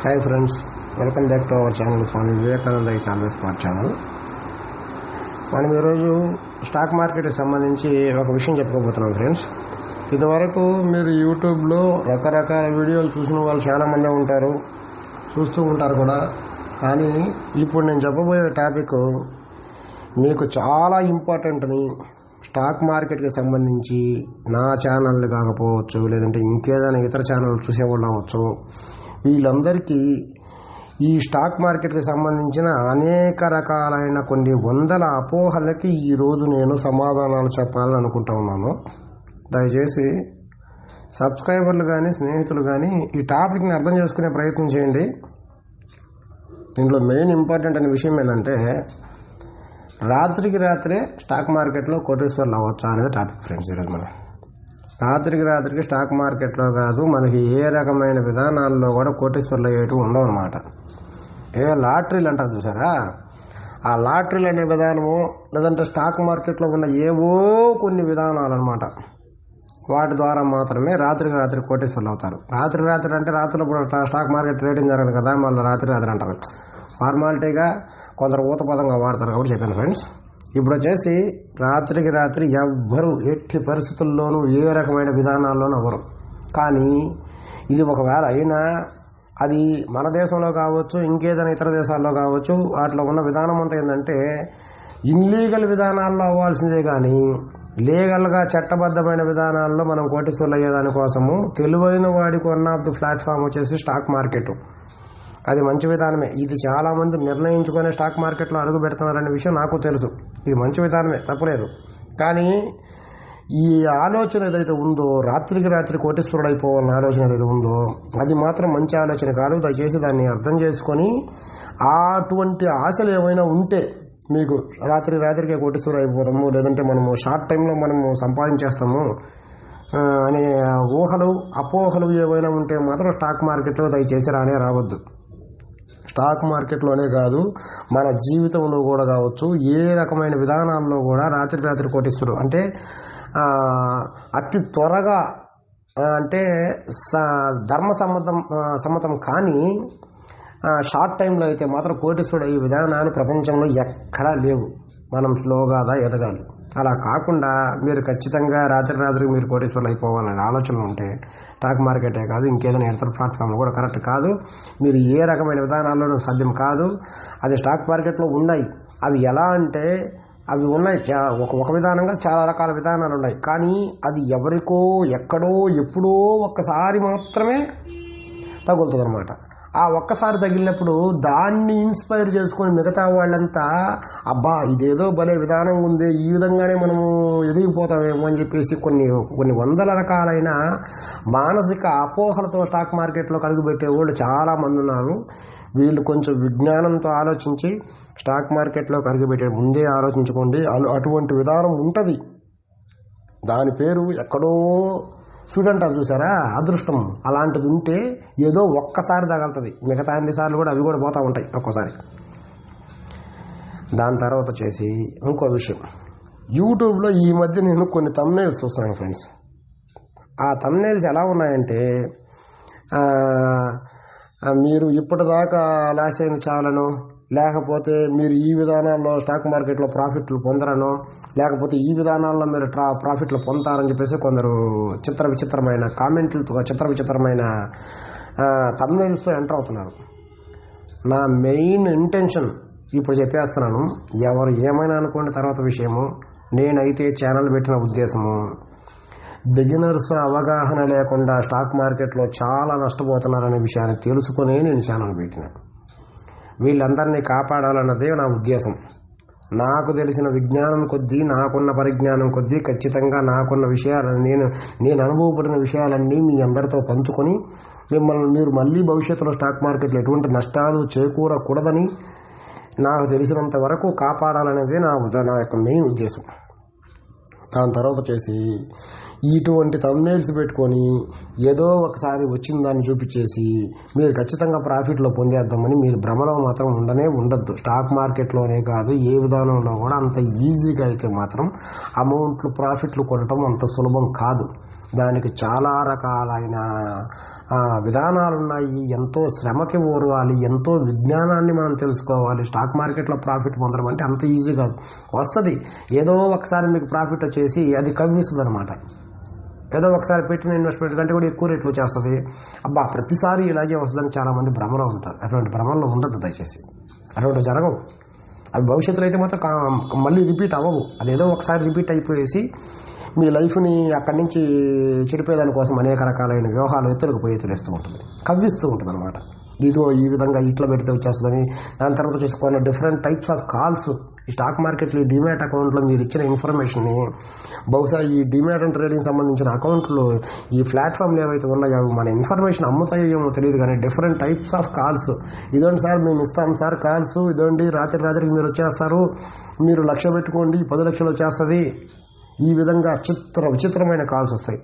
Hi friends, welcome back to our channel Swami. Vivekananda is always our channel. మనం ఈరోజు stock మార్కెట్కి సంబంధించి ఒక విషయం చెప్పుకోబోతున్నాం ఫ్రెండ్స్. ఇదివరకు మీరు యూట్యూబ్లో రకరకాల వీడియోలు చూసిన వాళ్ళు చాలామంది ఉంటారు, చూస్తూ ఉంటారు కూడా. కానీ ఇప్పుడు నేను చెప్పబోయే టాపిక్ మీకు చాలా ఇంపార్టెంట్ అని స్టాక్ మార్కెట్కి సంబంధించి నా ఛానల్ కాకపోవచ్చు, లేదంటే ఇంకేదైనా ఇతర ఛానల్ చూసేవాళ్ళు అవ్వచ్చు, వీళ్ళందరికీ ఈ స్టాక్ మార్కెట్కి సంబంధించిన అనేక రకాలైన కొన్ని వందల అపోహలకి ఈరోజు నేను సమాధానాలు చెప్పాలని అనుకుంటా ఉన్నాను. దయచేసి సబ్స్క్రైబర్లు కానీ స్నేహితులు కానీ ఈ టాపిక్ని అర్థం చేసుకునే ప్రయత్నం చేయండి. దీంట్లో మెయిన్ ఇంపార్టెంట్ అనే విషయం ఏంటంటే, రాత్రికి రాత్రే స్టాక్ మార్కెట్లో కోటీశ్వర్లు అవ్వచ్చా అనేది టాపిక్ ఫ్రెండ్స్. ఈరోజు మనం రాత్రికి స్టాక్ మార్కెట్లో కాదు, మనకి ఏ రకమైన విధానాల్లో కూడా కోటీశ్వర్లు అయ్యేటివి ఉండవు అనమాట. లాటరీలు అంటారు చూసారా, ఆ లాటరీలు అనే విధానము, లేదంటే స్టాక్ మార్కెట్లో ఉన్న ఏవో కొన్ని విధానాలు అనమాట. వాటి ద్వారా మాత్రమే రాత్రికి కోటీశ్వర్లు అవుతారు. రాత్రి అంటే రాత్రిలో ఇప్పుడు స్టాక్ మార్కెట్ ట్రేడింగ్ జరగదు కదా, మళ్ళీ రాత్రి అంటారు. ఫార్మాలిటీగా కొందరు ఊత పదంగా వాడతారు కాబట్టి చెప్పాను ఫ్రెండ్స్. ఇప్పుడు వచ్చేసి రాత్రికి ఎవ్వరు ఎట్టి పరిస్థితుల్లోనూ ఏ రకమైన విధానాల్లోనూ అవ్వరు. కానీ ఇది ఒకవేళ అయినా అది మన దేశంలో కావచ్చు, ఇంకేదైనా ఇతర దేశాల్లో కావచ్చు, వాటిలో ఉన్న విధానం అంతా ఏంటంటే ఇన్లీగల్ విధానాల్లో అవ్వాల్సిందే. కానీ లీగల్గా చట్టబద్ధమైన విధానాల్లో మనం కోటీశ్వర్లు అయ్యేదానికోసము తెలివైన వాడికి వన్ ఆఫ్ ది ప్లాట్ఫామ్ వచ్చేసి స్టాక్ మార్కెట్. అది మంచి విధానమే. ఇది చాలామంది నిర్ణయించుకునే స్టాక్ మార్కెట్లో అడుగు పెడుతున్నారనే విషయం నాకు తెలుసు. ఇది మంచి విధానమే, తప్పలేదు. కానీ ఈ ఆలోచన ఏదైతే ఉందో, రాత్రికి కోటీశ్వరుడు అయిపోవాలన్న ఆలోచన ఏదైతే ఉందో, అది మాత్రం మంచి ఆలోచన కాదు. దయచేసి దాన్ని అర్థం చేసుకొని అటువంటి ఆశలు ఏమైనా ఉంటే, మీకు రాత్రికే కోటీశ్వరుడు అయిపోతాము, లేదంటే మనము షార్ట్ టైంలో మనము సంపాదించేస్తాము అనే అపోహలు ఏమైనా ఉంటే మాత్రం స్టాక్ మార్కెట్లో దయచేసి రావద్దు. స్టాక్ మార్కెట్లోనే కాదు, మన జీవితంలో కూడా కావచ్చు, ఏ రకమైన విధానాల్లో కూడా రాత్రి కోటీశ్వరుడు అంటే అతి త్వరగా, అంటే ధర్మ సమ్మతం కానీ షార్ట్ టైంలో అయితే మాత్రం కోటీశ్వరుడు అయ్యే విధానాన్ని ప్రపంచంలో ఎక్కడా లేవు. మనం స్లోగా ఎదగాలి. అలా కాకుండా మీరు ఖచ్చితంగా రాత్రికి మీరు కోటీశ్వరులు అయిపోవాలనే ఆలోచనలు ఉంటే స్టాక్ మార్కెటే కాదు, ఇంకేదైనా ఇతర ప్లాట్ఫామ్లు కూడా కరెక్ట్ కాదు. మీరు ఏ రకమైన విధానాల్లోనూ సాధ్యం కాదు. అది స్టాక్ మార్కెట్లో ఉన్నాయి. అవి ఎలా అంటే, అవి ఉన్నాయి ఒక విధానంగా చాలా రకాల విధానాలు ఉన్నాయి. కానీ అది ఎవరికో ఎక్కడో ఎప్పుడో ఒక్కసారి మాత్రమే తగులుతుంది అనమాట. ఆ ఒక్కసారి తగిలినప్పుడు దాన్ని ఇన్స్పైర్ చేసుకొని మిగతా వాళ్ళంతా అబ్బా ఇదేదో భలే విధానం ఉంది, ఈ విధంగానే మనము ఎదిగిపోతామేమో అని చెప్పేసి కొన్ని వందల రకాలైన మానసిక అపోహలతో స్టాక్ మార్కెట్లో కలుగుపెట్టే వాళ్ళు చాలామంది ఉన్నారు. వీళ్ళు కొంచెం విజ్ఞానంతో ఆలోచించి స్టాక్ మార్కెట్లో కలుగుపెట్టే ముందే ఆలోచించుకోండి. అటువంటి విధానం ఉంటుంది. దాని పేరు ఎక్కడో చూడంటారు చూసారా, అదృష్టం. అలాంటిది ఉంటే ఏదో ఒక్కసారి తగలుతుంది, మిగతా అన్నిసార్లు కూడా అవి కూడా పోతూ ఉంటాయి ఒక్కోసారి. దాని తర్వాత వచ్చేసి ఇంకో విషయం, యూట్యూబ్లో ఈ మధ్య నేను కొన్ని థంబ్నెయిల్స్ చూస్తున్నాను ఫ్రెండ్స్. ఆ థంబ్నెయిల్స్ ఎలా ఉన్నాయంటే, మీరు ఇప్పటిదాకా లాస్ అయిన చాలను, లేకపోతే మీరు ఈ విధానాల్లో స్టాక్ మార్కెట్లో ప్రాఫిట్లు పొందరను, లేకపోతే ఈ విధానాల్లో మీరు ప్రాఫిట్లు పొందుతారని చెప్పేసి కొందరు విచిత్రమైన కామెంట్లతో విచిత్రమైన థంబ్నెయిల్స్తో ఎంటర్ అవుతున్నారు. నా మెయిన్ ఇంటెన్షన్ ఇప్పుడు చెప్పేస్తున్నాను. ఎవరు ఏమైనా అనుకోండి, తర్వాత విషయము. నేనైతే ఛానల్ పెట్టిన ఉద్దేశము, బిగినర్స్ అవగాహన లేకుండా స్టాక్ మార్కెట్లో చాలా నష్టపోతున్నారనే విషయాన్ని తెలుసుకొని నేను ఛానల్ పెట్టిన. వీళ్ళందరినీ కాపాడాలన్నదే నా ఉద్దేశం. నాకు తెలిసిన విజ్ఞానం కొద్దీ, నాకున్న పరిజ్ఞానం కొద్దీ ఖచ్చితంగా నాకున్న విషయాలు, నేను అనుభవపడిన విషయాలన్నీ మీ అందరితో పంచుకొని మీరు మళ్ళీ భవిష్యత్తులో స్టాక్ మార్కెట్లో ఎటువంటి నష్టాలు చేకూరకూడదని నాకు తెలిసినంత వరకు కాపాడాలనేదే నా యొక్క మెయిన్ ఉద్దేశం. దాని తర్వాత వచ్చేసి ఇటువంటి థంబ్నెయిల్స్ పెట్టుకొని ఏదో ఒకసారి వచ్చిన దాన్ని చూపించేసి మీరు ఖచ్చితంగా ప్రాఫిట్లో పొందేద్దామని మీరు భ్రమలో మాత్రం ఉండద్దు. స్టాక్ మార్కెట్లోనే కాదు, ఏ విధానంలో కూడా అంత ఈజీగా అయితే మాత్రం ప్రాఫిట్లు కొనటం అంత సులభం కాదు. దానికి చాలా రకాలైన విధానాలు ఉన్నాయి. ఎంతో శ్రమకి ఓర్వాలి, ఎంతో విజ్ఞానాన్ని మనం తెలుసుకోవాలి. స్టాక్ మార్కెట్లో ప్రాఫిట్ పొందడం అంటే అంత ఈజీ కాదు. వస్తుంది, ఏదో ఒకసారి మీకు ప్రాఫిట్ వచ్చేసి అది కవ్విస్తుంది అనమాట. ఏదో ఒకసారి పెట్టిన ఇన్వెస్ట్మెంట్ కంటే కూడా ఎక్కువ రేట్లు వచ్చేస్తుంది. అబ్బా ప్రతిసారి ఇలాగే వస్తుందని చాలామంది భ్రమలో ఉంటారు. అటువంటి భ్రమల్లో ఉండద్దు దయచేసి, అటువంటి జరగవు. అవి భవిష్యత్తులో అయితే మాత్రం మళ్ళీ రిపీట్ అవ్వవు. అదేదో ఒకసారి రిపీట్ అయిపోయేసి మీ లైఫ్ని అక్కడి నుంచి చెడిపోయేదాని కోసం అనేక రకాలైన వ్యూహాలు ఎత్తులకు పోయి తెలిస్తూ ఉంటుంది, కవ్విస్తూ ఉంటుంది అనమాట. ఇదో ఈ విధంగా ఇట్లా పెడితే వచ్చేస్తుందని. దాని తర్వాత వచ్చేసి కొన్ని డిఫరెంట్ టైప్స్ ఆఫ్ కాల్స్. ఈ స్టాక్ మార్కెట్లో ఈ డిమ్యాట్ అకౌంట్లో మీరు ఇచ్చిన ఇన్ఫర్మేషన్ని బహుశా ఈ డిమ్యాట్ అండ్ ట్రేడింగ్ సంబంధించిన అకౌంట్లు ఈ ప్లాట్ఫామ్లు ఏవైతే ఉన్నాయో మన ఇన్ఫర్మేషన్ అమ్ముతాయో ఏమో తెలియదు, కానీ డిఫరెంట్ టైప్స్ ఆఫ్ కాల్స్. ఇదండి సార్ మేము ఇస్తాం సార్ కాల్స్, ఇదండి రాత్రికి మీరు వచ్చేస్తారు, మీరు 1,00,000 పెట్టుకోండి 10 లక్షలు వచ్చేస్తుంది. ఈ విధంగా విచిత్రమైన కాల్స్ వస్తాయి.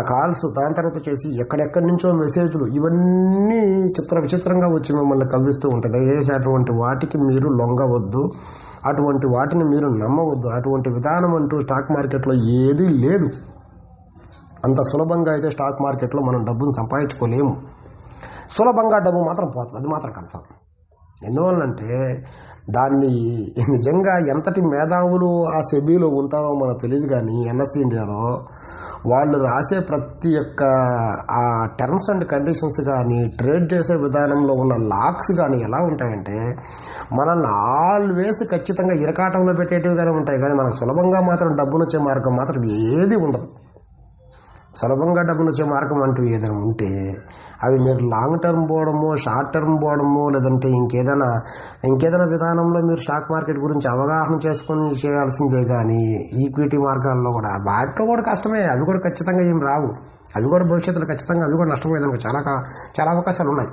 కాల్స్ దాని తర్వాత వచ్చేసి ఎక్కడెక్కడి నుంచో మెసేజ్లు, ఇవన్నీ విచిత్రంగా వచ్చి మిమ్మల్ని కవ్విస్తూ ఉంటుంది. దయచేసి అటువంటి వాటికి మీరు లొంగవద్దు, అటువంటి వాటిని మీరు నమ్మవద్దు. అటువంటి విధానం అంటూ స్టాక్ మార్కెట్లో ఏదీ లేదు. అంత సులభంగా అయితే స్టాక్ మార్కెట్లో మనం డబ్బును సంపాదించుకోలేము. సులభంగా డబ్బు మాత్రం పోతుంది, అది మాత్రం కన్ఫర్మ్. ఎందువల్లంటే దాన్ని నిజంగా ఎంతటి మేధావులు ఆ సెబీలో ఉంటారో మనకు తెలియదు, కానీ ఎన్ఎస్ఈ ఇండియాలో వాళ్ళు రాసే ప్రతి ఒక్క ఆ టర్మ్స్ అండ్ కండిషన్స్ కానీ, ట్రేడ్ చేసే విధానంలో ఉన్న లాక్స్ కానీ ఎలా ఉంటాయంటే మనల్ని ఆల్వేస్ ఖచ్చితంగా ఇరకాటంలో పెట్టేటివిగానే ఉంటాయి, కానీ మనకు సులభంగా మాత్రం డబ్బును వచ్చే మార్గం మాత్రం ఏది ఉండదు. సులభంగా డబ్బులు వచ్చే మార్గం అంటూ ఏదైనా ఉంటే అవి మీరు లాంగ్ టర్మ్ పోవడము, షార్ట్ టర్మ్ పోవడము, లేదంటే ఇంకేదైనా విధానంలో మీరు స్టాక్ మార్కెట్ గురించి అవగాహన చేసుకొని చేయాల్సిందే. కానీ ఈక్విటీ మార్గాల్లో కూడా వాటిలో కూడా కష్టమే, అవి కూడా ఖచ్చితంగా ఏం రావు. అవి కూడా భవిష్యత్తులో ఖచ్చితంగా అవి కూడా నష్టపోయేదానికి చాలా అవకాశాలు ఉన్నాయి.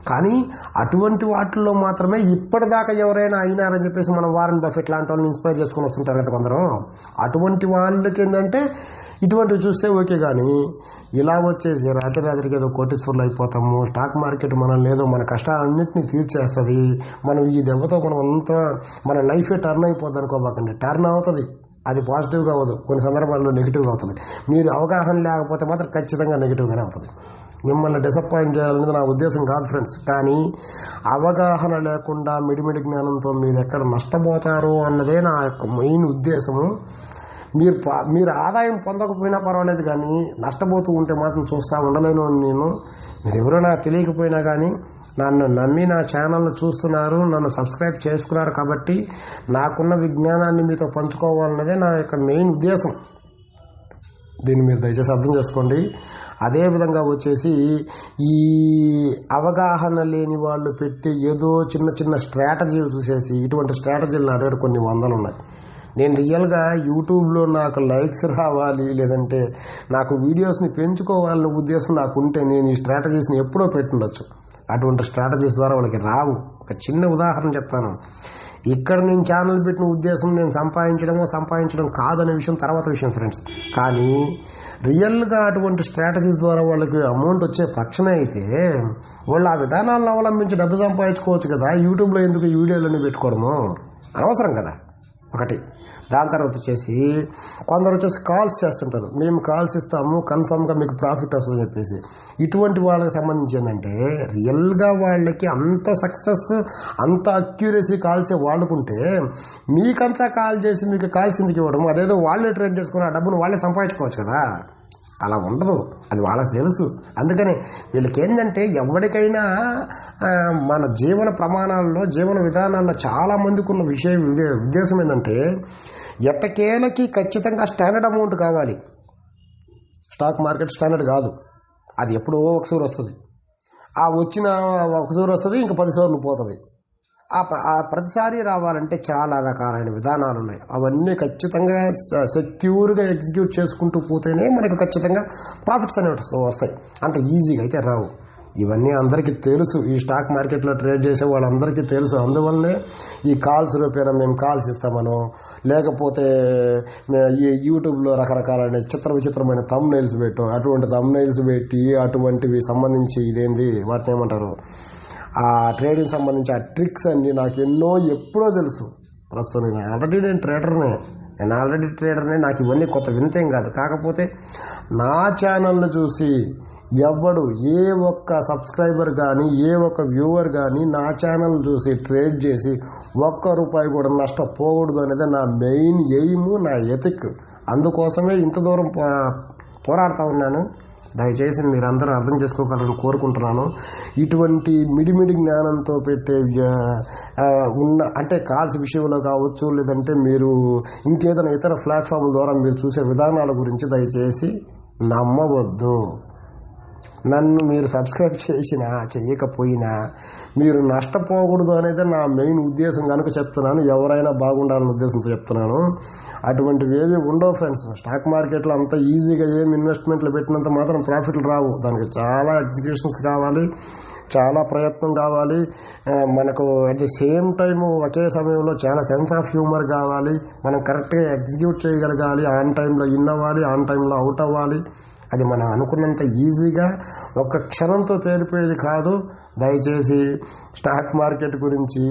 కానీ అటువంటి వాటిల్లో మాత్రమే ఇప్పటిదాకా ఎవరైనా అయినారని చెప్పేసి మనం వారెన్ బఫెట్ లాంటి వాళ్ళని ఇన్స్పైర్ చేసుకొని వస్తుంటారు కదా కొందరు. అటువంటి వాళ్ళకి ఏంటంటే ఇటువంటివి చూస్తే ఓకే, కానీ ఇలా వచ్చేసి రాత్రికి ఏదో కోటీశ్వర్లు అయిపోతాము, స్టాక్ మార్కెట్ మనల్ని ఏదో మన కష్టాలన్నింటినీ తీర్చేస్తుంది, మనం ఈ దెబ్బతో మనం అంతా మన లైఫే టర్న్ అయిపోద్ది అనుకోబాకండి. టర్న్ అవుతుంది, అది పాజిటివ్గా అవ్వదు, కొన్ని సందర్భాల్లో నెగిటివ్గా అవుతుంది. మీరు అవగాహన లేకపోతే మాత్రం ఖచ్చితంగా నెగిటివ్గానే అవుతుంది. మిమ్మల్ని డిసప్పాయింట్ చేయాలనేది నా ఉద్దేశం కాదు ఫ్రెండ్స్, కానీ అవగాహన లేకుండా మిడిమిడి జ్ఞానంతో మీరు ఎక్కడ నష్టపోతారో అన్నదే నా యొక్క మెయిన్ ఉద్దేశము. మీరు ఆదాయం పొందకపోయినా పర్వాలేదు, కానీ నష్టపోతూ ఉంటే మాత్రం చూస్తూ ఉండలేను నేను. మీరు ఎవరైనా తెలియకపోయినా కానీ నన్ను నమ్మి నా ఛానల్ను చూస్తున్నారు, నన్ను సబ్స్క్రైబ్ చేసుకున్నారు కాబట్టి నాకున్న విజ్ఞానాన్ని మీతో పంచుకోవాలన్నదే నా యొక్క మెయిన్ ఉద్దేశం. దీన్ని మీరు దయచేసి అర్థం చేసుకోండి. అదేవిధంగా వచ్చేసి ఈ అవగాహన లేని వాళ్ళు పెట్టి ఏదో చిన్న స్ట్రాటజీలు చూసేసి, ఇటువంటి స్ట్రాటజీలు నా దగ్గర కొన్ని వందలు ఉన్నాయి. నేను రియల్గా యూట్యూబ్లో నాకు లైక్స్ రావాలి, లేదంటే నాకు వీడియోస్ని పెంచుకోవాలనే ఉద్దేశం నాకు ఉంటే నేను ఈ స్ట్రాటజీస్ని ఎప్పుడో పెట్టుండొచ్చు. అటువంటి స్ట్రాటజీస్ ద్వారా వాళ్ళకి రావు. ఒక చిన్న ఉదాహరణ చెప్తాను. ఇక్కడ నేను ఛానల్ పెట్టిన ఉద్దేశం నేను సంపాదించడం కాదనే విషయం తర్వాత విషయం ఫ్రెండ్స్. కానీ రియల్గా అటువంటి స్ట్రాటజీస్ ద్వారా వాళ్ళకి అమౌంట్ వచ్చే పక్షమే అయితే వాళ్ళు ఆ విధానాలను అవలంబించి డబ్బు సంపాదించుకోవచ్చు కదా. యూట్యూబ్లో ఎందుకు ఈ వీడియోలన్నీ పెట్టుకోవడము అనవసరం కదా ఒకటి. దాని తర్వాత వచ్చేసి కొందరు వచ్చేసి కాల్స్ చేస్తుంటారు, మేము కాల్స్ ఇస్తాము కన్ఫామ్గా మీకు ప్రాఫిట్ వస్తుందని చెప్పేసి. ఇటువంటి వాళ్ళకి సంబంధించి ఏంటంటే రియల్గా వాళ్ళకి అంత సక్సెస్ అంత అక్యూరసీ కాల్సే వాడుకుంటే మీకంతా కాల్ చేసి మీకు కాల్స్ ఎందుకు ఇవ్వడం, అదేదో వాళ్ళే ట్రేడ్ చేసుకుని ఆ డబ్బును వాళ్ళే సంపాదించుకోవచ్చు కదా. అలా ఉండదు, అది వాళ్ళకి తెలుసు. అందుకని వీళ్ళకి ఏంటంటే ఎవరికైనా మన జీవన ప్రమాణాల్లో జీవన విధానాల్లో చాలామందికి ఉన్న ఉద్దేశం ఏంటంటే ఎట్టకేలకి ఖచ్చితంగా స్టాండర్డ్ అమౌంట్ కావాలి. స్టాక్ మార్కెట్ స్టాండర్డ్ కాదు, అది ఎప్పుడో ఒకసారి వస్తుంది. ఆ వచ్చిన ఒకసారి వస్తుంది, ఇంకా 10 సార్లు పోతుంది. ఆ ప్రతిసారి రావాలంటే చాలా రకాలైన విధానాలు ఉన్నాయి. అవన్నీ ఖచ్చితంగా సెక్యూర్గా ఎగ్జిక్యూట్ చేసుకుంటూ పోతేనే మనకు ఖచ్చితంగా ప్రాఫిట్స్ అనేవి వస్తాయి. అంత ఈజీగా అయితే రావు. ఇవన్నీ అందరికీ తెలుసు, ఈ స్టాక్ మార్కెట్లో ట్రేడ్ చేసే వాళ్ళందరికీ తెలుసు. అందువల్లనే ఈ కాల్స్ రూపేనా మేము కాల్స్ ఇస్తామనో, లేకపోతే ఈ యూట్యూబ్లో రకరకాలైన విచిత్రమైన థంబ్నెయిల్స్ పెట్టు, అటువంటి థంబ్నెయిల్స్ పెట్టి అటువంటివి సంబంధించి ఇదేంది వాటిని ఏమంటారు ఆ ట్రేడింగ్ సంబంధించి ఆ ట్రిక్స్ అన్నీ నాకు ఎప్పుడో తెలుసు. ప్రస్తుతం ఆల్రెడీ నేను ట్రేడర్నే, నేను ఆల్రెడీ ట్రేడర్ని, నాకు ఇవన్నీ కొత్త వింతేం కాదు. కాకపోతే నా ఛానల్ని చూసి ఎవడు ఏ ఒక్క సబ్స్క్రైబర్ కానీ ఏ ఒక్క వ్యూవర్ కానీ నా ఛానల్ చూసి ట్రేడ్ చేసి ₹1 కూడా నష్టపోకూడదు అనేది నా మెయిన్ ఎయిమ్, నా ఎథిక్. అందుకోసమే ఇంత దూరం పోరాడుతూ ఉన్నాను. దయచేసి మీరందరూ అర్థం చేసుకోగలరని కోరుకుంటున్నాను. ఇటువంటి మిడిమిడి జ్ఞానంతో పెట్టే ఉన్న అంటే కాల్స్ విషయంలో కావచ్చు, లేదంటే మీరు ఇంకేదైనా ఇతర ప్లాట్ఫామ్ ద్వారా మీరు చూసే విధానాల గురించి దయచేసి నమ్మవద్దు. నన్ను మీరు సబ్స్క్రైబ్ చేసినా చేయకపోయినా మీరు నష్టపోకూడదు అనేది నా మెయిన్ ఉద్దేశం కనుక చెప్తున్నాను. ఎవరైనా బాగుండాలనే ఉద్దేశంతో చెప్తున్నాను. అటువంటివి ఏవి ఉండవు ఫ్రెండ్స్. స్టాక్ మార్కెట్లో అంత ఈజీగా ఏం ఇన్వెస్ట్మెంట్లు పెట్టినంత మాత్రం ప్రాఫిట్లు రావు. దానికి చాలా ఎగ్జిక్యూషన్స్ కావాలి, చాలా ప్రయత్నం కావాలి. మనకు అట్ ది సేమ్ టైం ఒకే సమయంలో చాలా సెన్స్ ఆఫ్ హ్యూమర్ కావాలి. మనం కరెక్ట్గా ఎగ్జిక్యూట్ చేయగలగాలి. ఆన్ టైంలో ఇన్ అవ్వాలి, ఆన్ టైంలో అవుట్ అవ్వాలి. అది మనం అనుకున్నంత ఈజీగా ఒక్క క్షణంతో తేలిపోయేది కాదు. దయచేసి స్టాక్ మార్కెట్ గురించి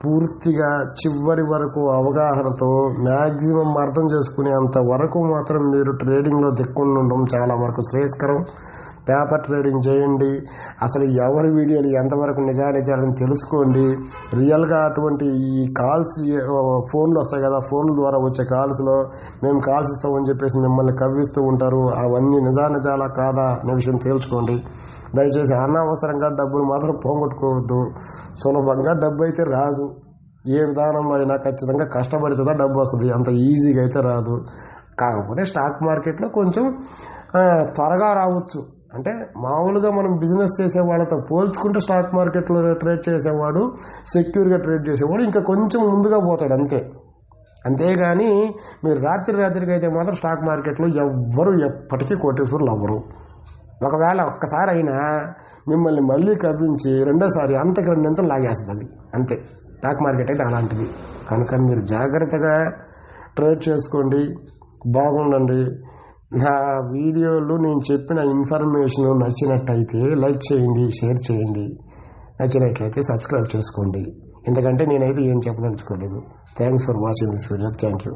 పూర్తిగా చివరి వరకు అవగాహనతో మ్యాక్సిమం అర్థం చేసుకునేంత వరకు మాత్రం మీరు ట్రేడింగ్లో దిక్కుండా ఉండడం చాలా వరకు శ్రేయస్కరం. పేపర్ ట్రేడింగ్ చేయండి. అసలు ఎవరి వీడియోలు ఎంతవరకు నిజానిజాలని తెలుసుకోండి. రియల్గా అటువంటి ఈ కాల్స్ ఫోన్లు వస్తాయి కదా, ఫోన్ల ద్వారా వచ్చే కాల్స్లో మేము కాల్స్ ఇస్తామని చెప్పేసి మిమ్మల్ని కవ్విస్తూ ఉంటారు. అవన్నీ నిజానిజాలా కాదా అనే విషయం తేల్చుకోండి. దయచేసి అనవసరంగా డబ్బులు మాత్రం పోగొట్టుకోవద్దు. సులభంగా డబ్బు అయితే రాదు. ఏ విధానంలో అయినా ఖచ్చితంగా కష్టపడితే డబ్బు వస్తుంది. అంత ఈజీగా అయితే రాదు. కాకపోతే స్టాక్ మార్కెట్లో కొంచెం త్వరగా రావచ్చు. అంటే మామూలుగా మనం బిజినెస్ చేసే వాళ్ళతో పోల్చుకుంటే స్టాక్ మార్కెట్లో ట్రేడ్ చేసేవాడు, సెక్యూర్గా ట్రేడ్ చేసేవాడు ఇంకా కొంచెం ముందుగా పోతాడు అంతే. అంతేగాని మీరు రాత్రికి అయితే మాత్రం స్టాక్ మార్కెట్లో ఎవ్వరు ఎప్పటికీ కోటేశ్వరులు అవ్వరు. ఒకవేళ ఒక్కసారి అయినా మిమ్మల్ని మళ్ళీ కవ్వించి రెండోసారి అంతకు రెండింతలు లాగేస్తుంది అంతే. స్టాక్ మార్కెట్ అయితే అలాంటిది. కనుక మీరు జాగ్రత్తగా ట్రేడ్ చేసుకోండి, బాగుండండి. నా వీడియోలు నేను చెప్పిన ఇన్ఫర్మేషన్ నచ్చినట్టయితే లైక్ చేయండి, షేర్ చేయండి. నచ్చినట్లయితే సబ్స్క్రైబ్ చేసుకోండి. ఎందుకంటే నేనైతే ఏం చెప్పదలుచుకోలేదు. Thanks for watching this video. Thank you.